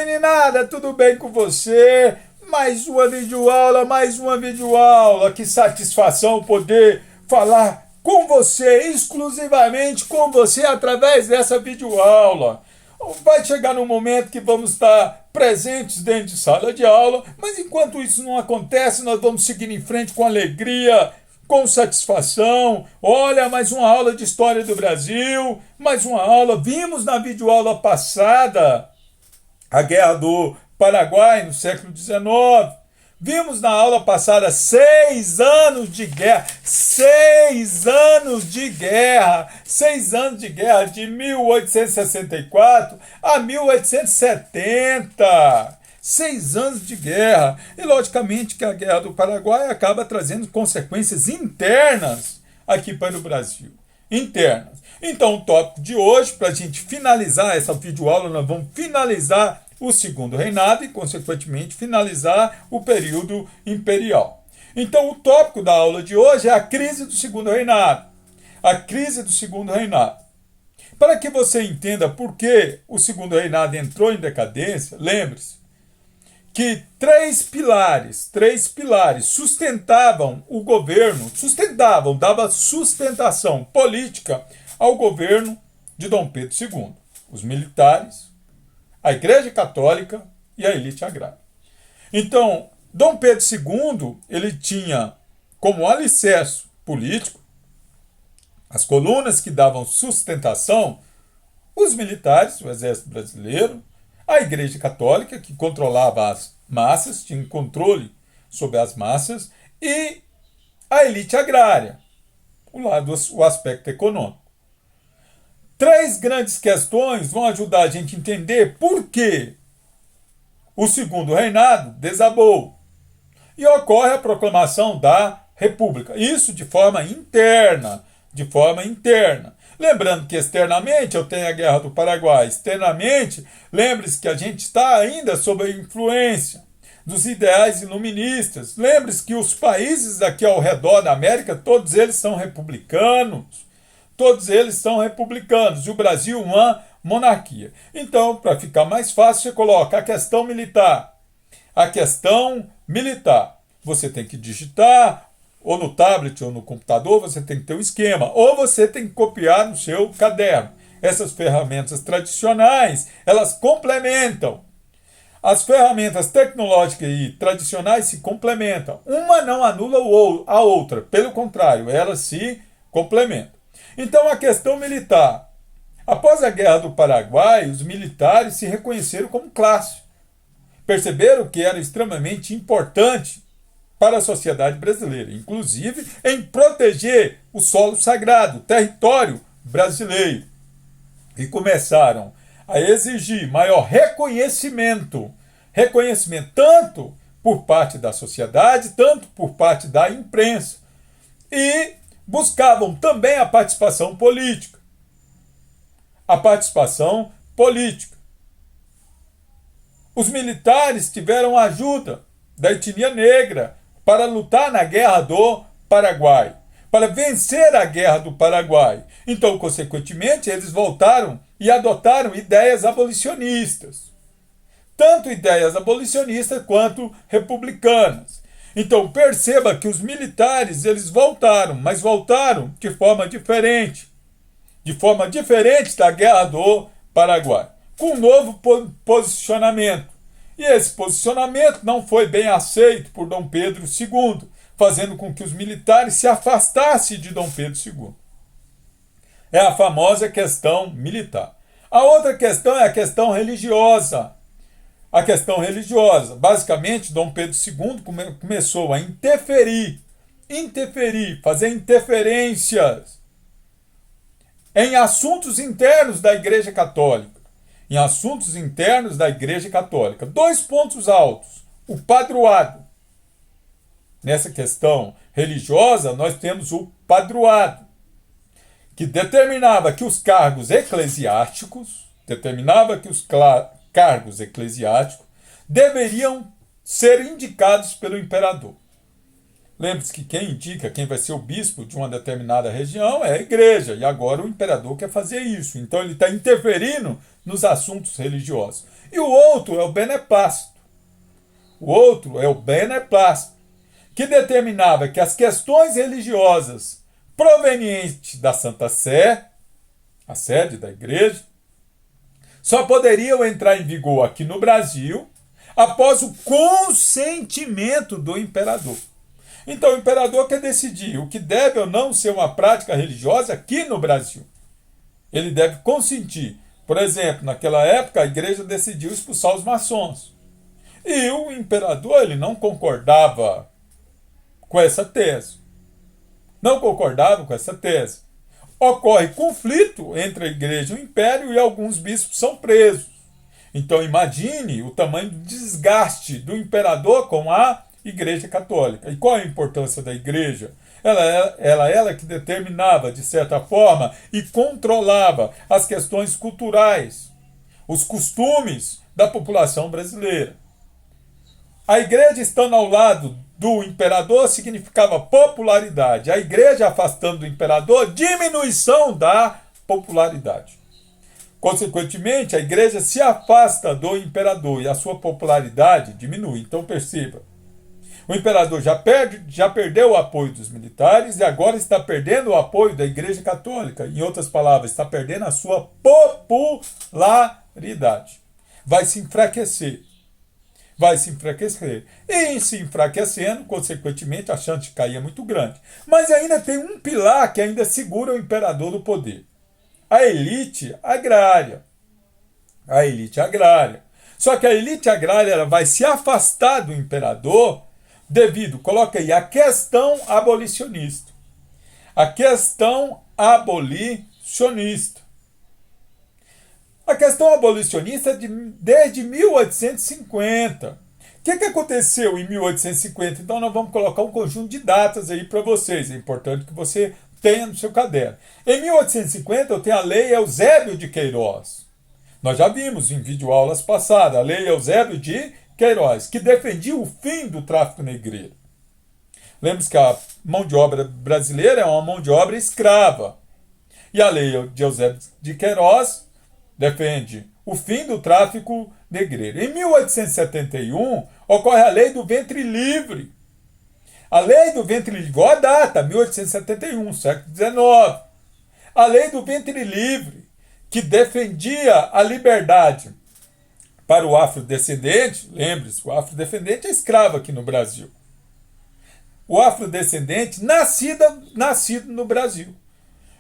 meninada, tudo bem com você? Mais uma videoaula. Que satisfação poder falar com você, exclusivamente com você, através dessa videoaula. Vai chegar no momento que vamos estar presentes dentro de sala de aula, mas enquanto isso não acontece, nós vamos seguir em frente com alegria, com satisfação. Olha, mais uma aula de história do Brasil, mais uma aula. Vimos na videoaula passada a Guerra do Paraguai no século XIX. Vimos na aula passada 6 anos de guerra. 6 anos de guerra. 6 anos de guerra de 1864 a 1870. 6 anos de guerra. E, logicamente, que a Guerra do Paraguai acaba trazendo consequências internas aqui para o Brasil. Internas. Então, o tópico de hoje, para a gente finalizar essa videoaula, nós vamos finalizar o Segundo Reinado e, consequentemente, finalizar o período imperial. Então, o tópico da aula de hoje é a crise do Segundo Reinado. A crise do Segundo Reinado. Para que você entenda por que o Segundo Reinado entrou em decadência, lembre-se que três pilares sustentavam o governo, dava sustentação política ao governo de Dom Pedro II. Os militares, a Igreja Católica e a elite agrária. Então, Dom Pedro II, ele tinha como alicerce político as colunas que davam sustentação, os militares, o exército brasileiro, a Igreja Católica, que controlava as massas, tinha um controle sobre as massas, e a elite agrária, o aspecto econômico. Três grandes questões vão ajudar a gente a entender por que o Segundo Reinado desabou. E ocorre a proclamação da República. Isso de forma interna. Lembrando que externamente eu tenho a Guerra do Paraguai. Externamente, lembre-se que a gente está ainda sob a influência dos ideais iluministas. Lembre-se que os países aqui ao redor da América, todos eles são republicanos. E o Brasil uma monarquia. Então, para ficar mais fácil, você coloca a questão militar. Você tem que digitar, ou no tablet ou no computador, você tem que ter um esquema, ou você tem que copiar no seu caderno. Essas ferramentas tradicionais, elas complementam. As ferramentas tecnológicas e tradicionais se complementam. Uma não anula a outra, pelo contrário, elas se complementam. Então, a questão militar. Após a Guerra do Paraguai, os militares se reconheceram como classe. Perceberam que era extremamente importante para a sociedade brasileira, inclusive em proteger o solo sagrado, o território brasileiro. E começaram a exigir maior reconhecimento tanto por parte da sociedade, tanto por parte da imprensa. E buscavam também a participação política. Os militares tiveram ajuda da etnia negra para lutar na Guerra do Paraguai, para vencer a Guerra do Paraguai. Então, consequentemente, eles voltaram e adotaram ideias abolicionistas. Tanto ideias abolicionistas quanto republicanas. Então, perceba que os militares, eles voltaram, mas voltaram de forma diferente. De forma diferente da Guerra do Paraguai. Com um novo posicionamento. E esse posicionamento não foi bem aceito por Dom Pedro II, fazendo com que os militares se afastassem de Dom Pedro II. É a famosa questão militar. A outra questão é a questão religiosa. Basicamente, Dom Pedro II começou a fazer interferências em assuntos internos da Igreja Católica. Dois pontos altos. O padroado. Nessa questão religiosa, nós temos o padroado, que determinava que os cargos eclesiásticos deveriam ser indicados pelo imperador. Lembre-se que quem indica quem vai ser o bispo de uma determinada região é a igreja, e agora o imperador quer fazer isso. Então ele está interferindo nos assuntos religiosos. E o outro é o beneplácito. O outro é o beneplácito, que determinava que as questões religiosas provenientes da Santa Sé, a sede da igreja, só poderiam entrar em vigor aqui no Brasil após o consentimento do imperador. Então, o imperador quer decidir o que deve ou não ser uma prática religiosa aqui no Brasil. Ele deve consentir. Por exemplo, naquela época, a igreja decidiu expulsar os maçons. E o imperador ele não concordava com essa tese. Não concordava com essa tese. Ocorre conflito entre a igreja e o império e alguns bispos são presos. Então, imagine o tamanho do desgaste do imperador com a Igreja Católica. E qual a importância da igreja? Ela que determinava, de certa forma, e controlava as questões culturais, os costumes da população brasileira. A igreja estando ao lado do imperador significava popularidade. A igreja afastando do imperador, diminuição da popularidade. Consequentemente, a igreja se afasta do imperador e a sua popularidade diminui. Então perceba, o imperador já perdeu o apoio dos militares e agora está perdendo o apoio da Igreja Católica. Em outras palavras, está perdendo a sua popularidade. Vai se enfraquecer. Vai se enfraquecer. E em se enfraquecendo, consequentemente, a chance de cair é muito grande. Mas ainda tem um pilar que ainda segura o imperador do poder. A elite agrária. A elite agrária. Só que a elite agrária ela vai se afastar do imperador devido, coloca aí, a questão abolicionista. A questão abolicionista. A questão abolicionista é desde 1850. O que aconteceu em 1850? Então nós vamos colocar um conjunto de datas aí para vocês. É importante que você tenha no seu caderno. Em 1850 eu tenho a Lei Eusébio de Queiroz. Nós já vimos em videoaulas passadas a Lei Eusébio de Queiroz, que defendia o fim do tráfico negreiro. Lembre-se que a mão de obra brasileira é uma mão de obra escrava. E a Lei de Eusébio de Queiroz defende o fim do tráfico negreiro. Em 1871, ocorre a Lei do Ventre Livre. A Lei do Ventre Livre, olha a data, 1871, século XIX. A Lei do Ventre Livre, que defendia a liberdade para o afrodescendente. Lembre-se, o afrodescendente é escravo aqui no Brasil. O afrodescendente nascido no Brasil.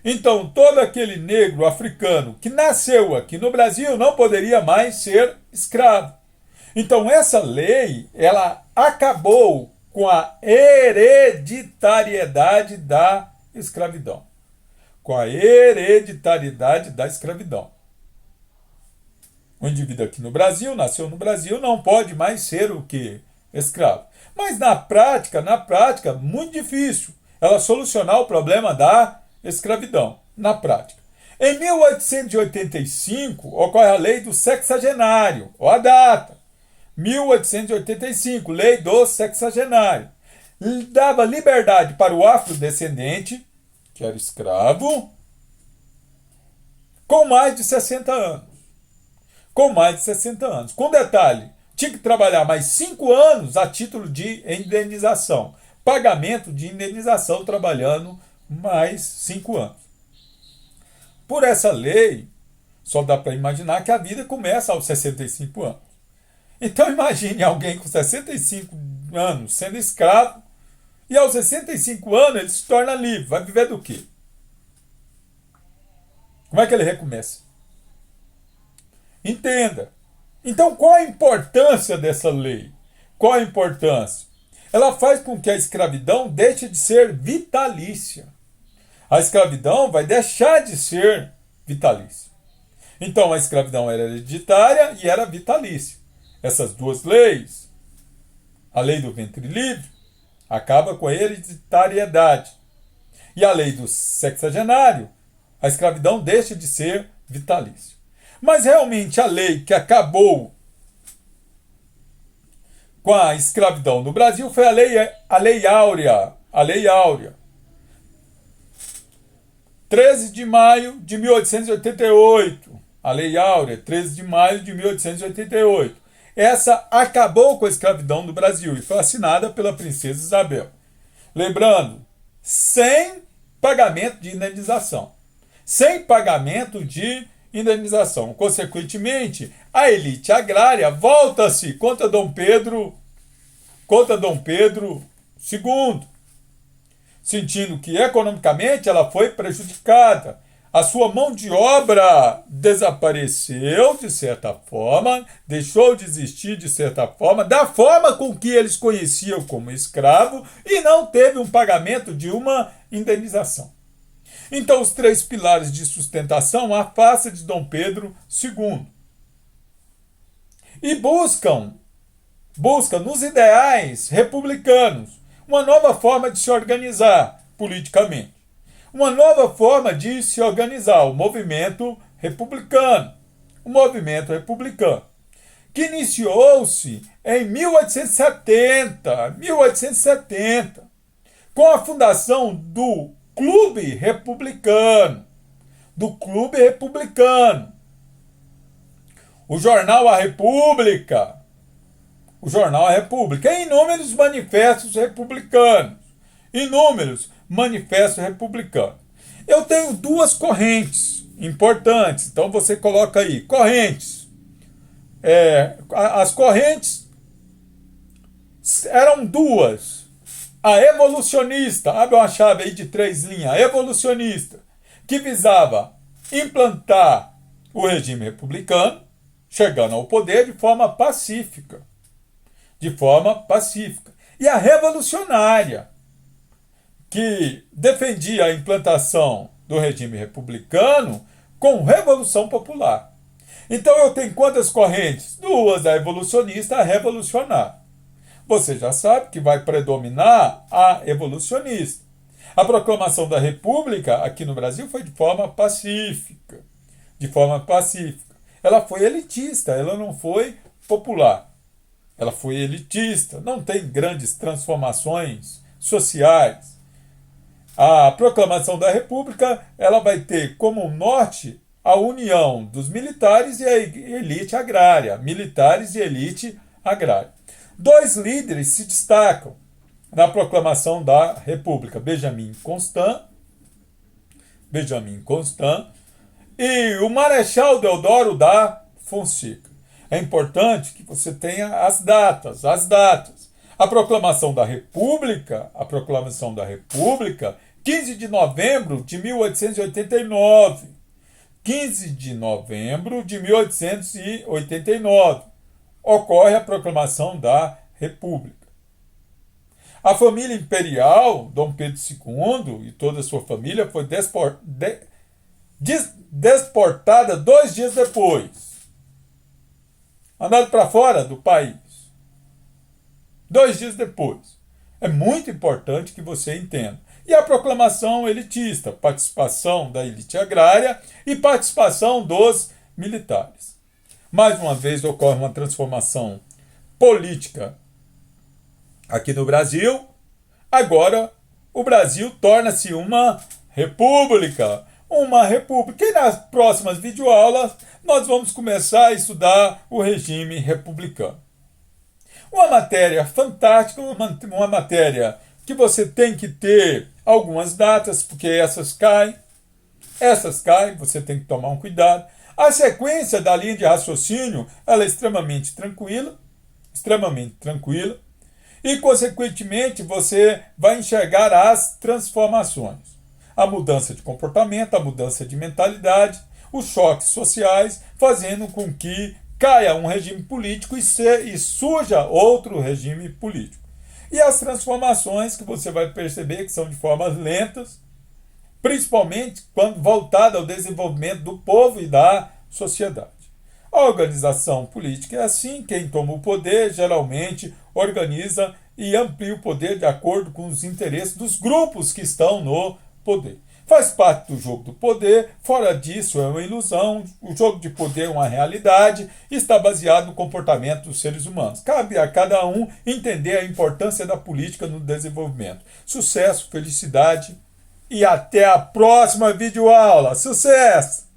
Então, todo aquele negro africano que nasceu aqui no Brasil não poderia mais ser escravo. Então, essa lei, ela acabou com a hereditariedade da escravidão. Com a hereditariedade da escravidão. O indivíduo aqui no Brasil, nasceu no Brasil, não pode mais ser o quê? Escravo. Mas na prática, muito difícil ela solucionar o problema da escravidão, na prática. Em 1885, ocorre a lei do sexagenário, ó a data, 1885, lei do sexagenário. Dava liberdade para o afrodescendente, que era escravo, com mais de 60 anos. Com mais de 60 anos. Com detalhe, tinha que trabalhar mais 5 anos a título de indenização. Pagamento de indenização trabalhando mais 5 anos. Por essa lei, só dá para imaginar que a vida começa aos 65 anos. Então imagine alguém com 65 anos sendo escravo e aos 65 anos ele se torna livre. Vai viver do quê? Como é que ele recomeça? Entenda. Então, qual a importância dessa lei? Qual a importância? Ela faz com que a escravidão deixe de ser vitalícia. A escravidão vai deixar de ser vitalícia. Então, a escravidão era hereditária e era vitalícia. Essas duas leis, a lei do ventre livre, acaba com a hereditariedade. E a lei do sexagenário, a escravidão deixa de ser vitalícia. Mas realmente a lei que acabou com a escravidão no Brasil foi a Lei Áurea. A Lei Áurea. 13 de maio de 1888. A Lei Áurea, 13 de maio de 1888. Essa acabou com a escravidão no Brasil e foi assinada pela princesa Isabel. Lembrando, sem pagamento de indenização. Sem pagamento de indenização. Consequentemente, a elite agrária volta-se contra Dom Pedro II, sentindo que economicamente ela foi prejudicada. A sua mão de obra desapareceu de certa forma, deixou de existir de certa forma, da forma com que eles conheciam como escravo, e não teve um pagamento de uma indenização. Então, os três pilares de sustentação afastam de Dom Pedro II. E buscam nos ideais republicanos uma nova forma de se organizar politicamente. Uma nova forma de se organizar, o movimento republicano. O movimento republicano, que iniciou-se em 1870, com a fundação do Clube Republicano. O jornal A República. E inúmeros manifestos republicanos. Eu tenho duas correntes importantes, então você coloca aí, correntes. As correntes eram duas. A evolucionista, abre uma chave aí de 3 linhas, a evolucionista, que visava implantar o regime republicano, chegando ao poder de forma pacífica. E a revolucionária, que defendia a implantação do regime republicano com revolução popular. Então eu tenho quantas correntes? Duas, a evolucionista e a revolucionária. Você já sabe que vai predominar a evolucionista. A proclamação da República aqui no Brasil foi de forma pacífica. Ela foi elitista, ela não foi popular. Ela foi elitista, não tem grandes transformações sociais. A proclamação da República, ela vai ter como norte a união dos militares e a elite agrária. Dois líderes se destacam na proclamação da República: Benjamin Constant e o Marechal Deodoro da Fonseca. É importante que você tenha as datas. A proclamação da República, 15 de novembro de 1889. 15 de novembro de 1889. Ocorre a proclamação da República. A família imperial, Dom Pedro II e toda a sua família, foi deportada 2 dias depois. Mandado para fora do país. 2 dias depois. É muito importante que você entenda. E a proclamação elitista, participação da elite agrária e participação dos militares. Mais uma vez ocorre uma transformação política aqui no Brasil. Agora o Brasil torna-se uma república. E nas próximas videoaulas nós vamos começar a estudar o regime republicano. Uma matéria fantástica, uma matéria que você tem que ter algumas datas, porque essas caem, você tem que tomar um cuidado. A sequência da linha de raciocínio, ela é extremamente tranquila, e, consequentemente, você vai enxergar as transformações. A mudança de comportamento, a mudança de mentalidade, os choques sociais, fazendo com que caia um regime político e surja outro regime político. E as transformações que você vai perceber que são de formas lentas, principalmente quando voltada ao desenvolvimento do povo e da sociedade. A organização política é assim: quem toma o poder geralmente organiza e amplia o poder de acordo com os interesses dos grupos que estão no poder. faz parte do jogo do poder, fora disso é uma ilusão, o jogo de poder é uma realidade e está baseado no comportamento dos seres humanos. Cabe a cada um entender a importância da política no desenvolvimento. Sucesso, felicidade e até a próxima videoaula. Sucesso!